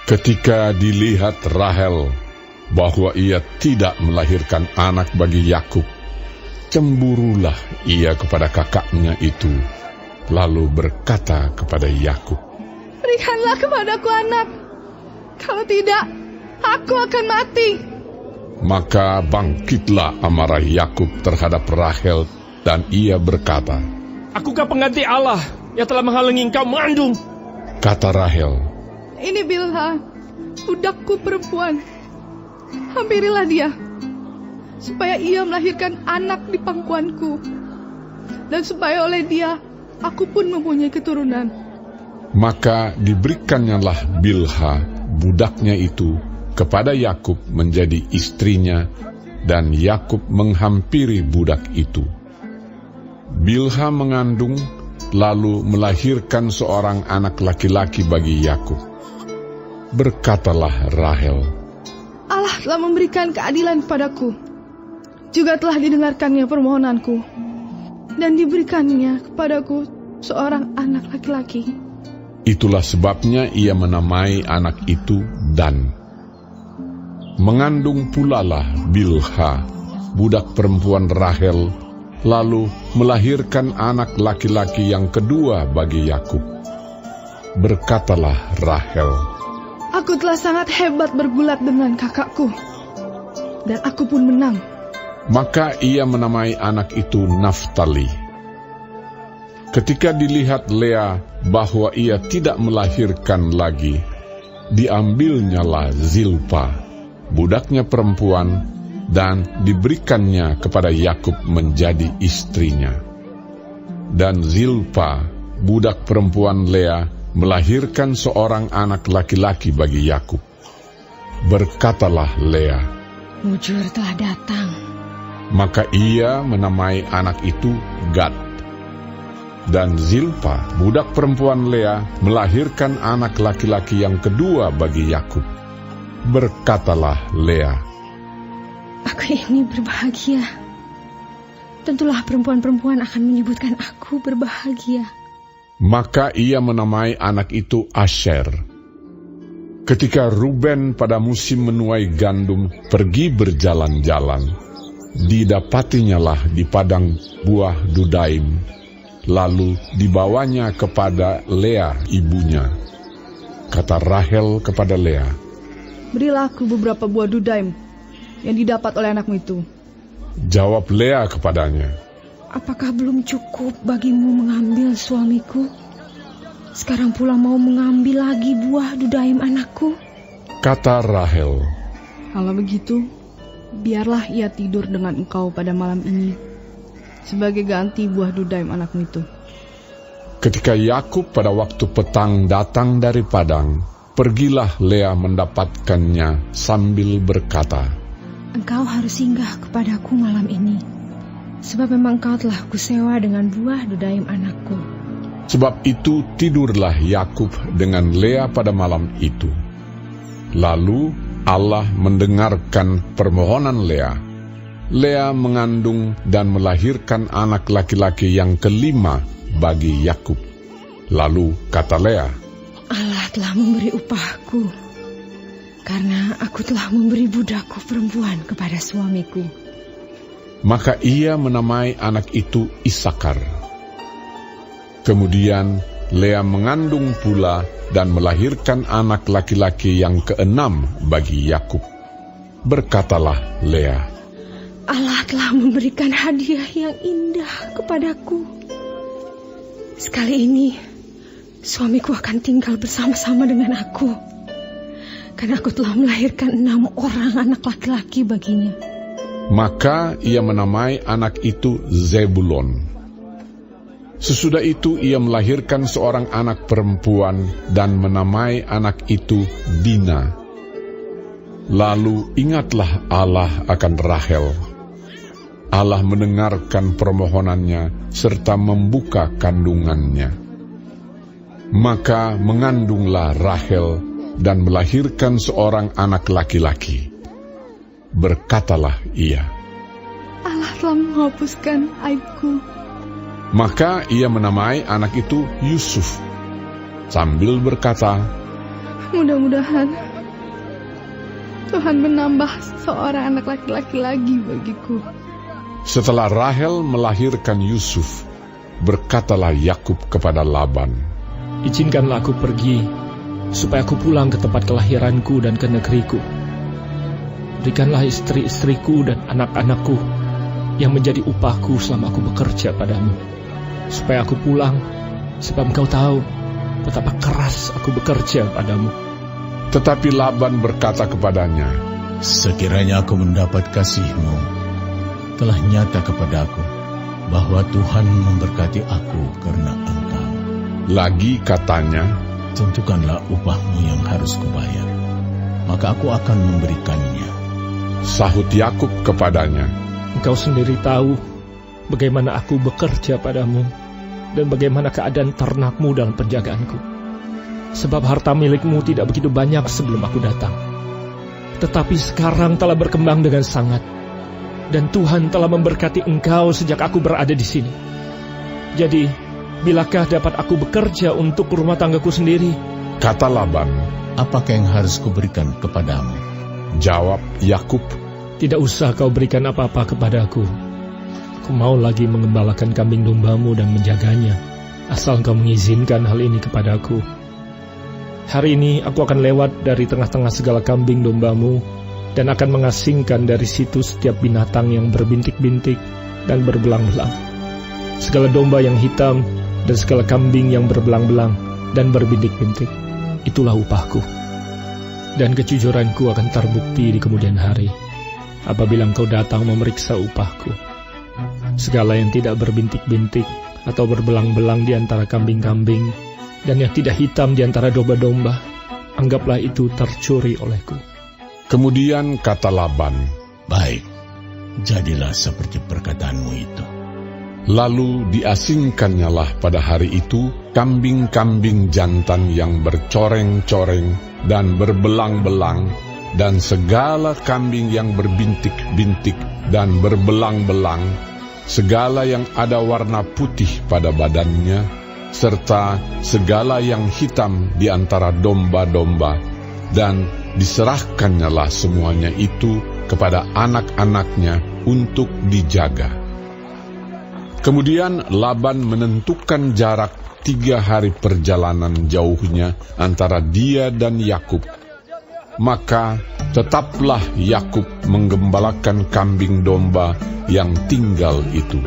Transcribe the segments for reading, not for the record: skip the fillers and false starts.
Ketika dilihat Rahel bahwa ia tidak melahirkan anak bagi Yakub, cemburulah ia kepada kakaknya itu, lalu berkata kepada Yakub, "Berikanlah kepadaku anak, kalau tidak, aku akan mati." Maka bangkitlah amarah Yakub terhadap Rahel, dan ia berkata, "Akukah pengganti Allah yang telah menghalangi engkau mengandung?" Kata Rahel, "Ini Bilha, budakku perempuan. Hampirilah dia, supaya ia melahirkan anak di pangkuanku, dan supaya oleh dia aku pun mempunyai keturunan." Maka diberikannya Bilha, budaknya itu, kepada Yakub menjadi istrinya, dan Yakub menghampiri budak itu. Bilha mengandung, lalu melahirkan seorang anak laki-laki bagi Yakub. Berkatalah Rahel, "Allah telah memberikan keadilan kepadaku, juga telah didengarkannya permohonanku, dan diberikannya kepadaku seorang anak laki-laki." Itulah sebabnya ia menamai anak itu Dan. Mengandung pulalah Bilha, budak perempuan Rahel, lalu melahirkan anak laki-laki yang kedua bagi Yakub. Berkatalah Rahel, "Aku telah sangat hebat bergulat dengan kakakku, dan aku pun menang." Maka ia menamai anak itu Naftali. Ketika dilihat Lea bahwa ia tidak melahirkan lagi, diambilnyalah Zilpa, budaknya perempuan, dan diberikannya kepada Yakub menjadi istrinya. Dan Zilpa, budak perempuan Lea, melahirkan seorang anak laki-laki bagi Yakub. Berkatalah Lea, "Mujur telah datang." Maka ia menamai anak itu Gad. Dan Zilpa, budak perempuan Lea, melahirkan anak laki-laki yang kedua bagi Yakub. Berkatalah Lea, "Aku ini berbahagia. Tentulah perempuan-perempuan akan menyebutkan aku berbahagia." Maka ia menamai anak itu Asher. Ketika Ruben pada musim menuai gandum pergi berjalan-jalan, didapatinyalah di padang buah Dudaim, lalu dibawanya kepada Lea ibunya. Kata Rahel kepada Lea, "Berilah aku beberapa buah dudaim yang didapat oleh anakmu itu." Jawab Lea kepadanya, "Apakah belum cukup bagimu mengambil suamiku? Sekarang pula mau mengambil lagi buah dudaim anakku?" Kata Rahel, "Kalau begitu, biarlah ia tidur dengan engkau pada malam ini, sebagai ganti buah dudaim anakmu itu." Ketika Yakub pada waktu petang datang dari padang, pergilah Lea mendapatkannya sambil berkata, "Engkau harus singgah kepadaku malam ini, sebab memang kau telah kusewa dengan buah dudaim anakku." Sebab itu tidurlah Yakub dengan Lea pada malam itu. Lalu Allah mendengarkan permohonan Lea. Lea mengandung dan melahirkan anak laki-laki yang kelima bagi Yakub. Lalu kata Lea, "Allah telah memberi upahku, karena aku telah memberi budakku perempuan kepada suamiku." Maka ia menamai anak itu Isakar. Kemudian Lea mengandung pula dan melahirkan anak laki-laki yang keenam bagi Yakub. Berkatalah Lea, "Allah telah memberikan hadiah yang indah kepadaku. Sekali ini, suamiku akan tinggal bersama-sama dengan aku, karena aku telah melahirkan 6 orang anak laki-laki baginya." Maka ia menamai anak itu Zebulon. Sesudah itu ia melahirkan seorang anak perempuan dan menamai anak itu Dina. Lalu ingatlah Allah akan Rahel. Allah mendengarkan permohonannya serta membuka kandungannya. Maka mengandunglah Rahel dan melahirkan seorang anak laki-laki. Berkatalah ia, "Allah telah menghapuskan aibku." Maka ia menamai anak itu Yusuf, sambil berkata, Mudah-mudahan Tuhan menambah seorang anak laki-laki lagi bagiku. Setelah Rahel melahirkan Yusuf, berkatalah Yakub kepada Laban, Izinkanlah aku pergi, supaya aku pulang ke tempat kelahiranku dan ke negeriku. Berikanlah istri-istriku dan anak-anakku yang menjadi upahku selama aku bekerja padamu, supaya aku pulang, sebab engkau tahu betapa keras aku bekerja padamu. Tetapi Laban berkata kepadanya, Sekiranya aku mendapat kasih-Mu, telah nyata kepadaku bahwa Tuhan memberkati aku karena Engkau. Lagi katanya, Tentukanlah upah-Mu yang harus kubayar, maka aku akan memberikannya. sahut Yakub kepadanya, Engkau sendiri tahu bagaimana aku bekerja padamu dan bagaimana keadaan ternakmu dalam penjagaanku. Sebab harta milikmu tidak begitu banyak sebelum aku datang, tetapi sekarang telah berkembang dengan sangat, dan Tuhan telah memberkati engkau sejak aku berada di sini. Jadi, bilakah dapat aku bekerja untuk rumah tanggaku sendiri? Kata Laban. Apakah yang harus kuberikan kepadamu? Jawab Yakub, Tidak usah kau berikan apa-apa kepadaku. Aku mau lagi mengembalakan kambing dombamu dan menjaganya, asal engkau mengizinkan hal ini kepadaku. Hari ini aku akan lewat dari tengah-tengah segala kambing dombamu dan akan mengasingkan dari situ setiap binatang yang berbintik-bintik dan berbelang-belang, segala domba yang hitam dan segala kambing yang berbelang-belang dan berbintik-bintik. Itulah upahku, dan kejujuranku akan terbukti di kemudian hari apabila engkau datang memeriksa upahku. Segala yang tidak berbintik-bintik atau berbelang-belang di antara kambing-kambing dan yang tidak hitam di antara domba-domba, anggaplah itu tercuri olehku. Kemudian kata Laban, Baik, jadilah seperti perkataanmu itu. lalu diasingkannyalah pada hari itu kambing-kambing jantan yang bercoreng-coreng dan berbelang-belang, dan segala kambing yang berbintik-bintik dan berbelang-belang, segala yang ada warna putih pada badannya, serta segala yang hitam di antara domba-domba, dan diserahkannyalah semuanya itu kepada anak-anaknya untuk dijaga. Kemudian Laban menentukan jarak 3 hari perjalanan jauhnya antara dia dan Yakub. Maka tetaplah Yakub menggembalakan kambing domba yang tinggal itu.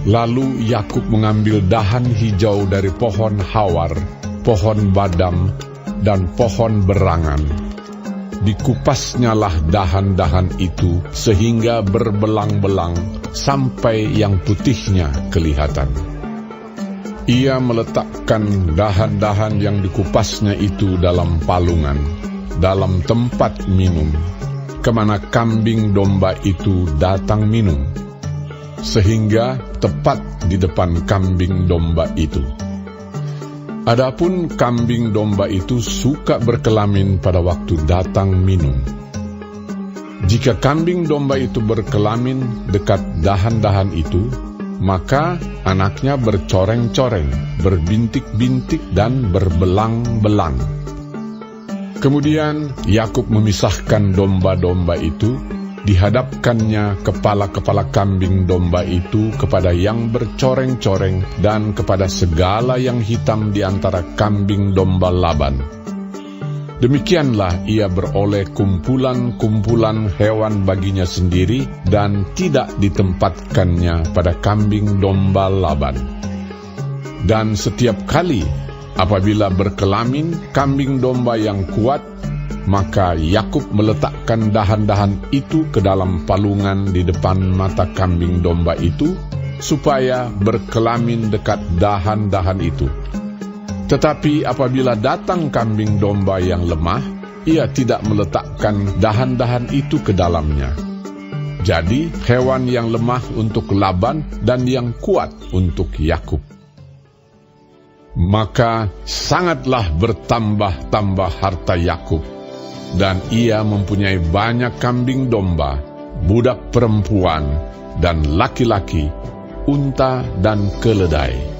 Lalu Yakub mengambil dahan hijau dari pohon hawar, pohon badam, dan pohon berangan. Dikupasnyalah dahan-dahan itu sehingga berbelang-belang sampai yang putihnya kelihatan. Ia meletakkan dahan-dahan yang dikupasnya itu dalam palungan, dalam tempat minum, kemana kambing domba itu datang minum, sehingga tepat di depan kambing domba itu. Adapun kambing domba itu suka berkelamin pada waktu datang minum. Jika kambing domba itu berkelamin dekat dahan-dahan itu, maka anaknya bercoreng-coreng, berbintik-bintik, dan berbelang-belang. Kemudian Yakub memisahkan domba-domba itu, dihadapkannya kepala-kepala kambing domba itu kepada yang bercoreng-coreng dan kepada segala yang hitam di antara kambing domba Laban. Demikianlah ia beroleh kumpulan-kumpulan hewan baginya sendiri dan tidak ditempatkannya pada kambing domba Laban. Dan setiap kali apabila berkelamin kambing domba yang kuat, maka Yakub meletakkan dahan-dahan itu ke dalam palungan di depan mata kambing domba itu, supaya berkelamin dekat dahan-dahan itu. Tetapi apabila datang kambing domba yang lemah, ia tidak meletakkan dahan-dahan itu ke dalamnya. Jadi hewan yang lemah untuk Laban dan yang kuat untuk Yakub. Maka sangatlah bertambah-tambah harta Yakub, dan ia mempunyai banyak kambing domba, budak perempuan, dan laki-laki, unta dan keledai.